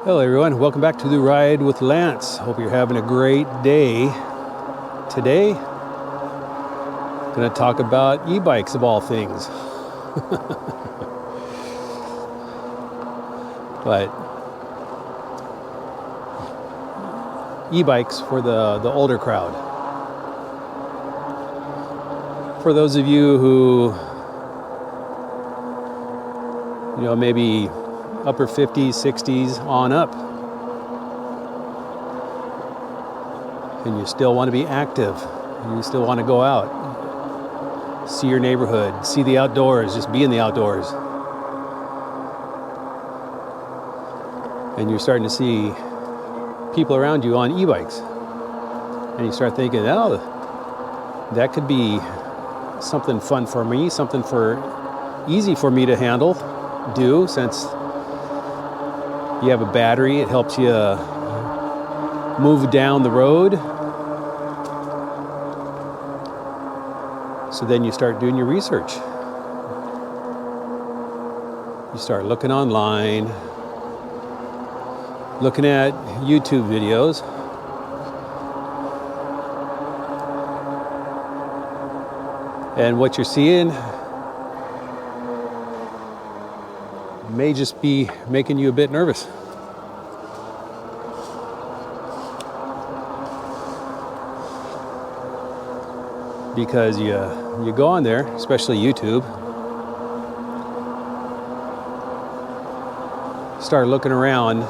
Hello everyone, welcome back to The Ride with Lance. Hope you're having a great day. Today, I'm going to talk about e-bikes of all things. But e-bikes for the older crowd. For those of you who, maybe upper 50s, 60s on up, and you still want to be active, you still want to go out, see your neighborhood, see the outdoors, just be in the outdoors. And you're starting to see people around you on e-bikes, and you start thinking, oh, that could be something fun for me, something easy for me to do, since you have a battery. It helps you move down the road. So then you start doing your research. You start looking online, looking at YouTube videos. And what you're seeing may just be making you a bit nervous. Because you go on there, especially YouTube, start looking around,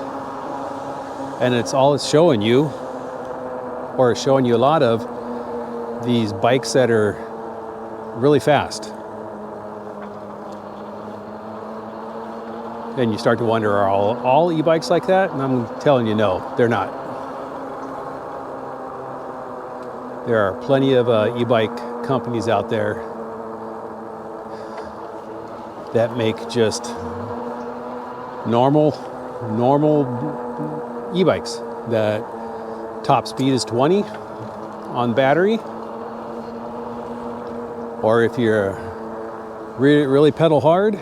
and it's showing you, or showing you a lot of these bikes that are really fast. And you start to wonder, are all e-bikes like that? And I'm telling you, no, they're not. There are plenty of e-bike companies out there that make just normal e-bikes. That top speed is 20 on battery. Or if you're really pedal hard,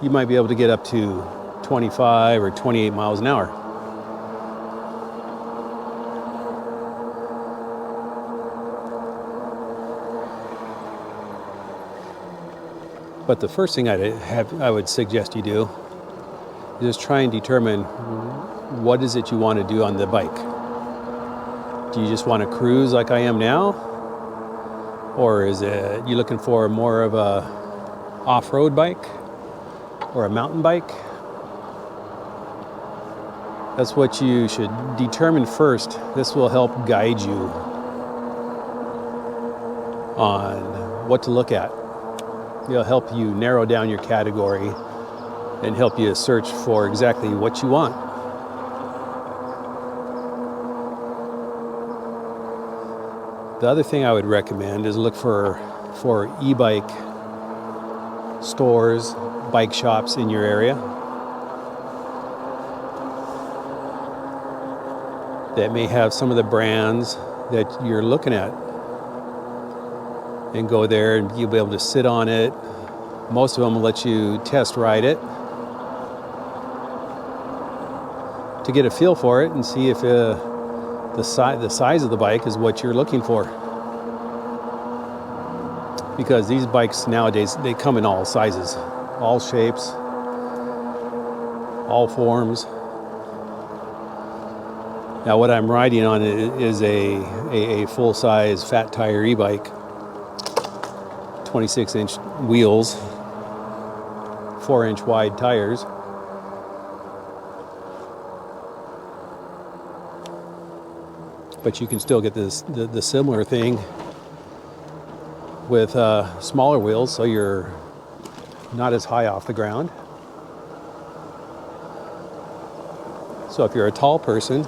you might be able to get up to 25 or 28 miles an hour. But the first thing I would suggest you do is try and determine what is it you want to do on the bike. Do you just want to cruise like I am now? Or is it you looking for more of a off-road bike? Or a mountain bike? That's what you should determine first. This will help guide you on what to look at. It'll help you narrow down your category and help you search for exactly what you want. The other thing I would recommend is look for e-bike stores, bike shops in your area that may have some of the brands that you're looking at, and go there and you'll be able to sit on it. Most of them will let you test ride it to get a feel for it and see if the size of the bike is what you're looking for. Because these bikes nowadays, they come in all sizes, all shapes, all forms. Now what I'm riding on is a full-size fat tire e-bike, 26-inch wheels, 4-inch wide tires. But you can still get the similar thing with smaller wheels, so you're not as high off the ground. So if you're a tall person,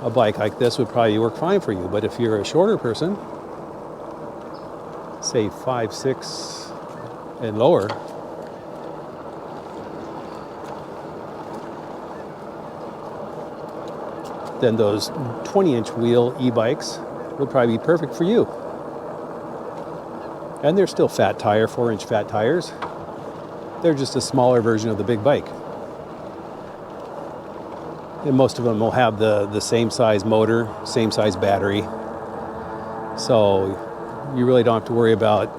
a bike like this would probably work fine for you. But if you're a shorter person, say 5'6" and lower, then those 20-inch wheel e-bikes would probably be perfect for you. And they're still fat tire, 4-inch fat tires. They're just a smaller version of the big bike. And most of them will have the same size motor, same size battery. So you really don't have to worry about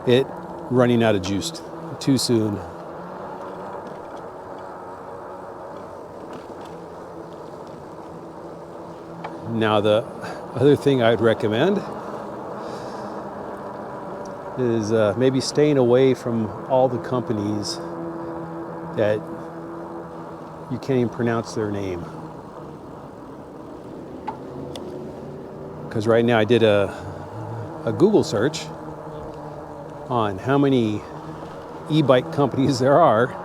it running out of juice too soon. Now the other thing I'd recommend is maybe staying away from all the companies that you can't even pronounce their name. Because right now I did a Google search on how many e-bike companies there are,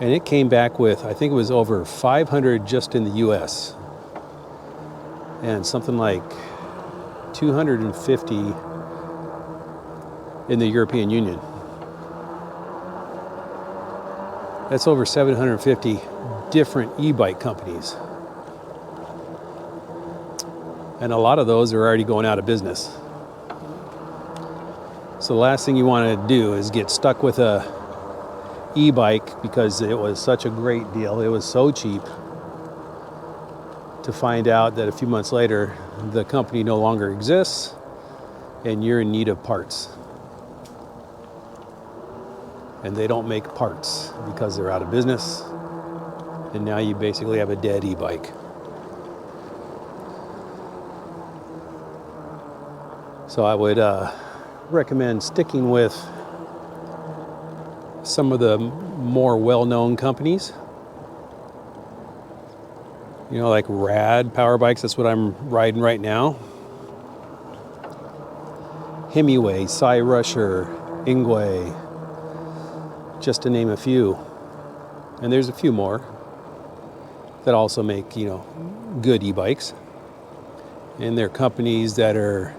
and it came back with, I think it was over 500 just in the US, and something like 250 in the European Union. That's over 750 different e-bike companies. And a lot of those are already going out of business. So the last thing you want to do is get stuck with a e-bike because it was such a great deal. It was so cheap, to find out that a few months later the company no longer exists and you're in need of parts. And they don't make parts because they're out of business. And now you basically have a dead e-bike. So I would recommend sticking with some of the more well-known companies. You know, like Rad Power Bikes, that's what I'm riding right now. Himiway, Rusher, Ingwe, just to name a few. And there's a few more that also make, you know, good e-bikes. And they're companies that are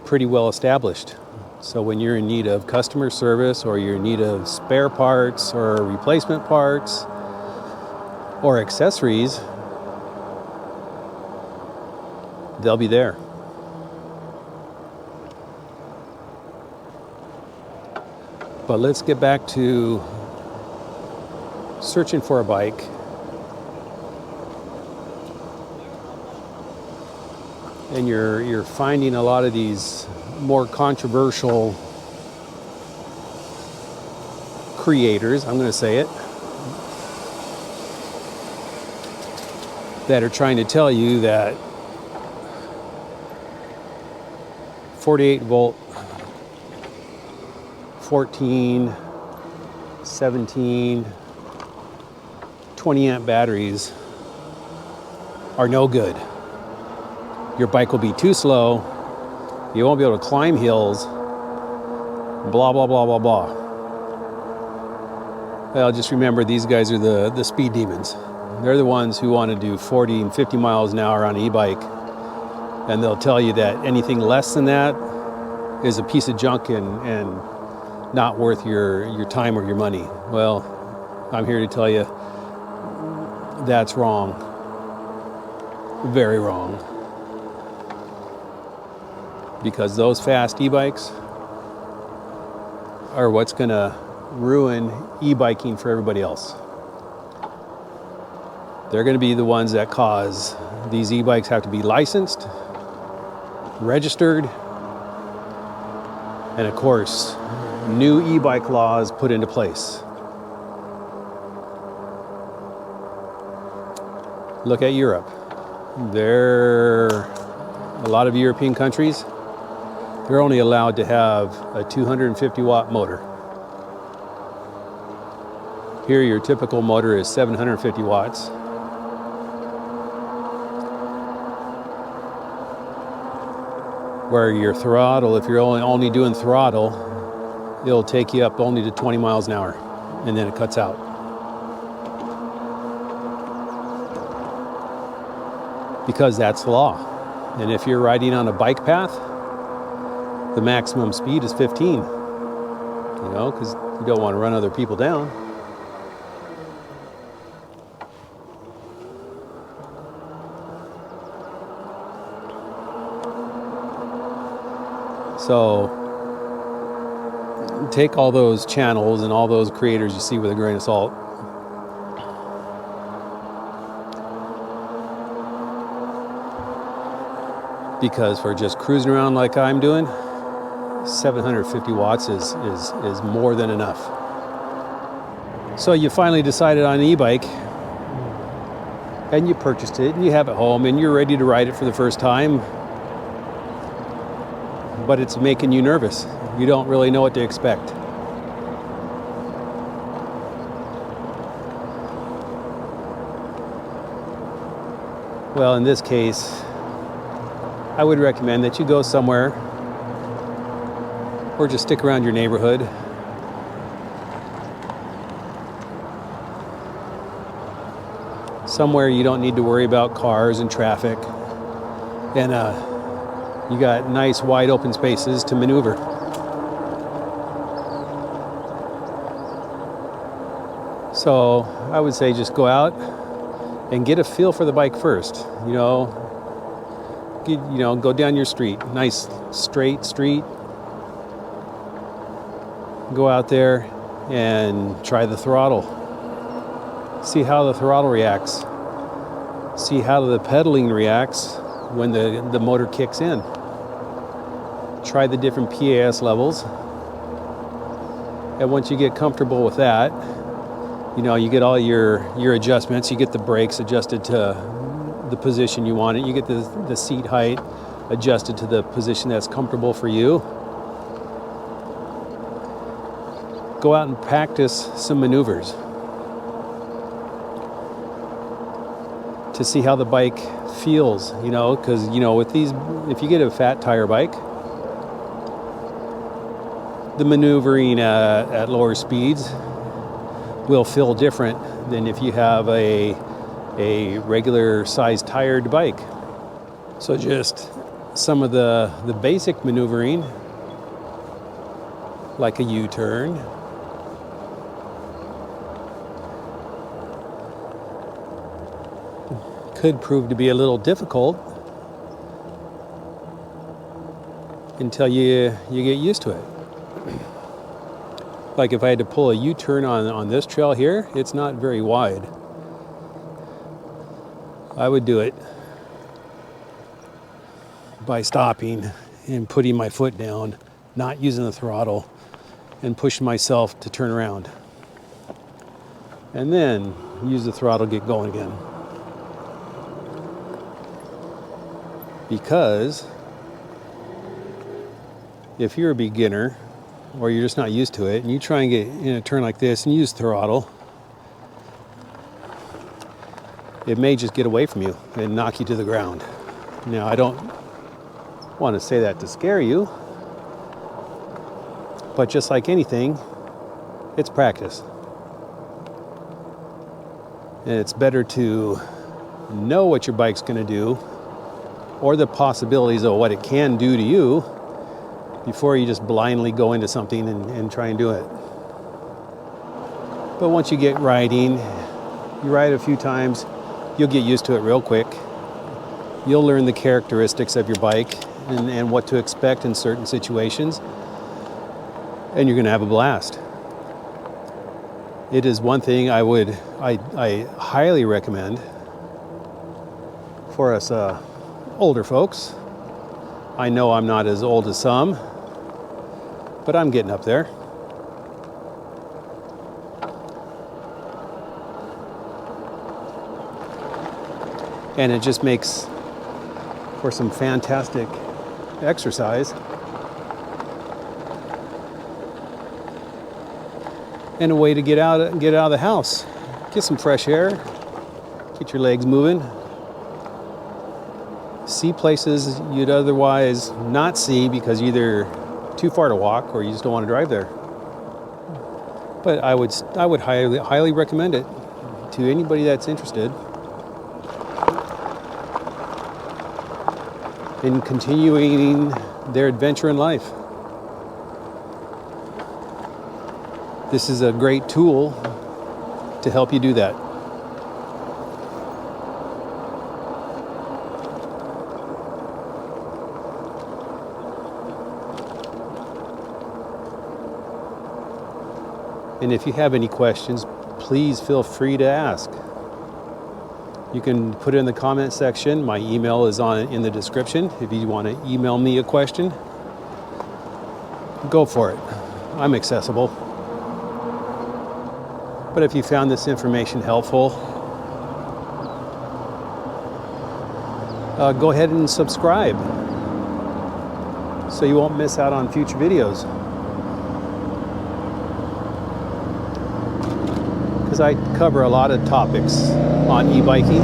pretty well established. So when you're in need of customer service, or you're in need of spare parts or replacement parts or accessories, they'll be there. But let's get back to searching for a bike. And you're finding a lot of these more controversial creators, I'm going to say it, that are trying to tell you that 48 volt, 14, 17, 20 amp batteries are no good. Your bike will be too slow, you won't be able to climb hills, blah, blah, blah, blah, blah. Well, just remember, these guys are the speed demons. They're the ones who want to do 40 and 50 miles an hour on an e-bike, and they'll tell you that anything less than that is a piece of junk and not worth your time or your money. Well, I'm here to tell you that's wrong. Very wrong. Because those fast e-bikes are what's going to ruin e-biking for everybody else. They're going to be the ones that cause these e-bikes have to be licensed, registered, and of course, new e-bike laws put into place. Look at Europe. A lot of European countries, they're only allowed to have a 250 watt motor. Here, your typical motor is 750 watts. Where your throttle, if you're only doing throttle, it'll take you up only to 20 miles an hour, and then it cuts out. Because that's the law. And if you're riding on a bike path, the maximum speed is 15. You know, because you don't want to run other people down. So take all those channels and all those creators you see with a grain of salt. Because for just cruising around like I'm doing, 750 watts is more than enough. So you finally decided on an e-bike, and you purchased it, and you have it home, and you're ready to ride it for the first time, but it's making you nervous. You don't really know what to expect. Well, in this case, I would recommend that you go somewhere or just stick around your neighborhood. Somewhere you don't need to worry about cars and traffic. And you got nice wide open spaces to maneuver. So I would say just go out and get a feel for the bike first. Go down your street, nice straight street. Go out there and try the throttle. See how the throttle reacts. See how the pedaling reacts when the motor kicks in. Try the different PAS levels. And once you get comfortable with that, you get all your adjustments. You get the brakes adjusted to the position you want it. You get the seat height adjusted to the position that's comfortable for you. Go out and practice some maneuvers to see how the bike feels, because, with these, if you get a fat tire bike, the maneuvering at lower speeds will feel different than if you have a regular sized tired bike. So just some of the basic maneuvering, like a U-turn, could prove to be a little difficult until you get used to it. Like if I had to pull a U-turn on this trail here, it's not very wide. I would do it by stopping and putting my foot down, not using the throttle, and pushing myself to turn around. And then use the throttle, get going again. Because if you're a beginner or you're just not used to it and you try and get in a turn like this and use throttle, it may just get away from you and knock you to the ground. Now, I don't want to say that to scare you, but just like anything, it's practice. And it's better to know what your bike's going to do or the possibilities of what it can do to you before you just blindly go into something and try and do it. But once you get riding, you ride a few times, you'll get used to it real quick. You'll learn the characteristics of your bike and what to expect in certain situations, and you're going to have a blast. It is one thing I highly recommend for us older folks. I know I'm not as old as some, but I'm getting up there. And it just makes for some fantastic exercise. And a way to get out of the house. Get some fresh air. Get your legs moving. See places you'd otherwise not see because you're either too far to walk or you just don't want to drive there. But I would highly recommend it to anybody that's interested in continuing their adventure in life. This is a great tool to help you do that. And if you have any questions, please feel free to ask. You can put it in the comment section. My email is in the description. If you want to email me a question, go for it. I'm accessible. But if you found this information helpful, go ahead and subscribe so you won't miss out on future videos. Because I cover a lot of topics on e-biking.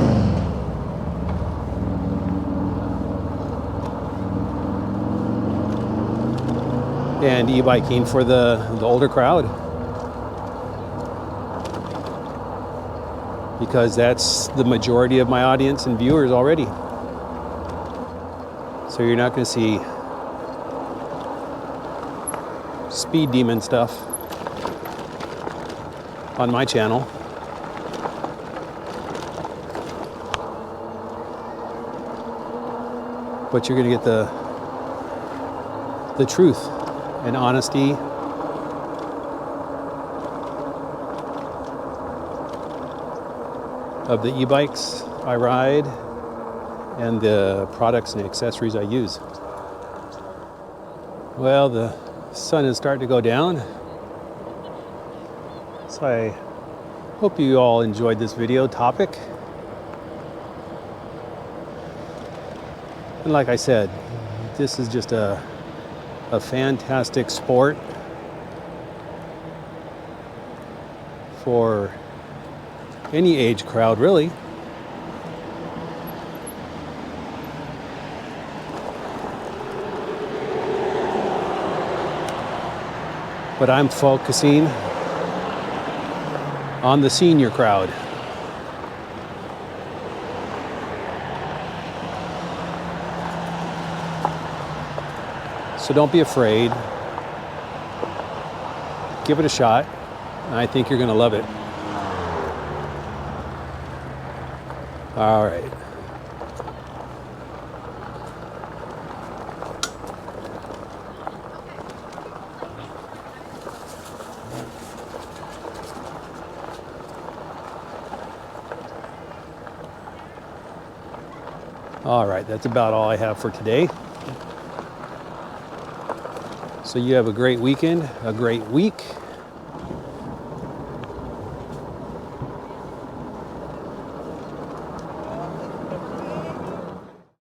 And e-biking for the older crowd. Because that's the majority of my audience and viewers already. So you're not going to see speed demon stuff on my channel. But you're going to get the truth and honesty of the e-bikes I ride and the products and accessories I use. Well, the sun is starting to go down. So I hope you all enjoyed this video topic. And like I said, this is just a fantastic sport for any age crowd, really. But I'm focusing on the senior crowd. So don't be afraid. Give it a shot. I think you're going to love it. All right. All right, that's about all I have for today. So you have a great weekend, a great week.